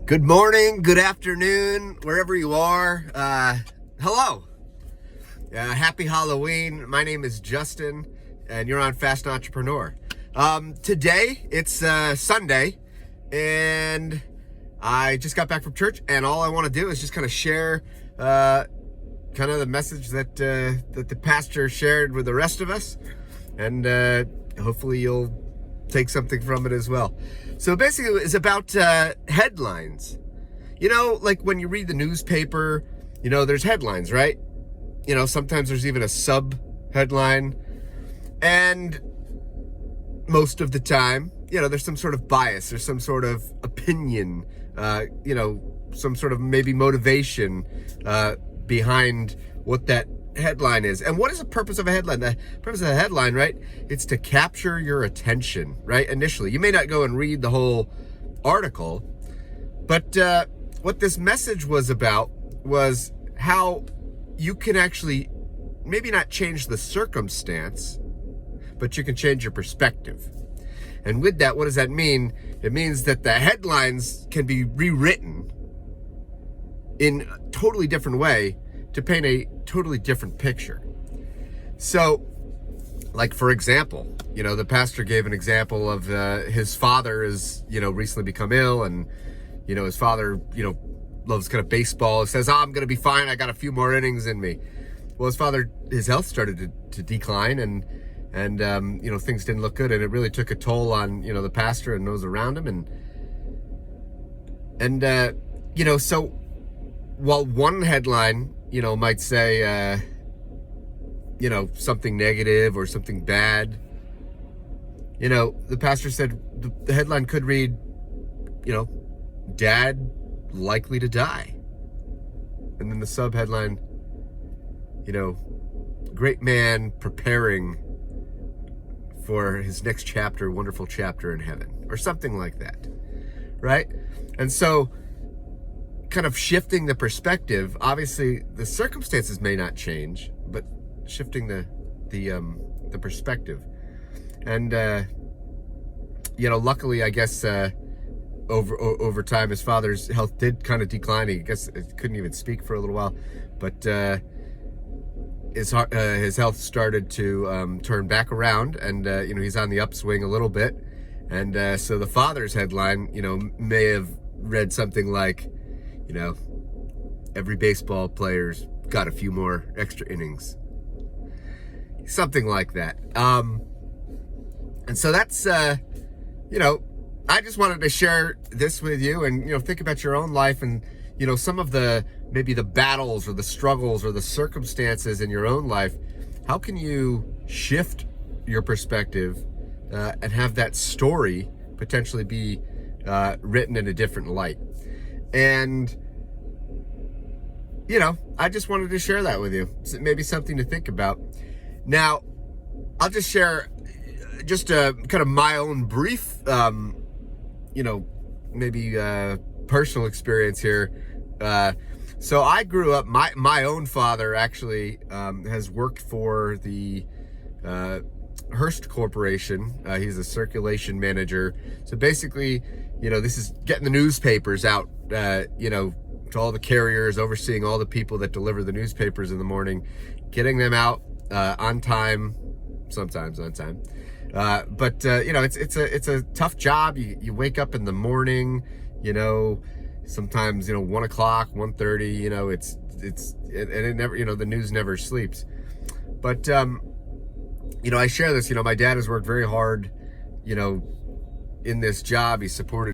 Good morning, good afternoon, wherever you are. Hello. Happy Halloween. My name is Justin, and you're on Fast Entrepreneur. Today, it's Sunday, and I just got back from church, and all I want to do is just kind of share kind of the message that the pastor shared with the rest of us, and hopefully you'll take something from it as well. So basically it's about headlines. You know, like when you read the newspaper, you know, there's headlines, right? You know, sometimes there's even a sub headline, and most of the time, you know, there's some sort of bias, there's some sort of opinion, you know, some sort of maybe motivation behind what that headline is. And what is the purpose of a headline? The purpose of a headline, right? It's to capture your attention, right? Initially, you may not go and read the whole article, but what this message was about was how you can actually maybe not change the circumstance, but you can change your perspective. And with that, what does that mean? It means that the headlines can be rewritten in a totally different way to paint a totally different picture. So, like for example, you know, the pastor gave an example of his father is, you know, recently become ill, and, you know, his father, you know, loves kind of baseball. He says, I'm going to be fine. I got a few more innings in me. Well, his father, his health started to decline, and you know, things didn't look good, and it really took a toll on, you know, the pastor and those around him. And you know, so while one headline, you know, might say, you know, something negative or something bad, you know, the pastor said the headline could read, you know, dad likely to die. And then the sub headline, you know, great man preparing for his next chapter, wonderful chapter in heaven, or something like that, right? And so kind of shifting the perspective, obviously the circumstances may not change, but shifting the perspective. And you know, luckily, I guess over time his father's health did kind of decline. He couldn't even speak for a little while, but his health started to turn back around, and you know, he's on the upswing a little bit. And so the father's headline, you know, may have read something like, you know, every baseball player's got a few more extra innings. Something like that. And so that's, you know, I just wanted to share this with you, and, you know, think about your own life, and, you know, some of the, maybe the battles or the struggles or the circumstances in your own life. How can you shift your perspective and have that story potentially be written in a different light? And, you know, I just wanted to share that with you. It's maybe something to think about. Now, I'll just share just kind of my own brief, you know, maybe personal experience here. So I grew up, my own father actually has worked for the Hearst Corporation. He's a circulation manager. So basically, you know, this is getting the newspapers out, you know, to all the carriers, overseeing all the people that deliver the newspapers in the morning, getting them out on time, sometimes on time. But you know, it's a tough job. You wake up in the morning, you know, sometimes, you know, 1 o'clock, 1:30, you know, and it never, you know, the news never sleeps. But you know, I share this, you know, my dad has worked very hard, you know, in this job. He supported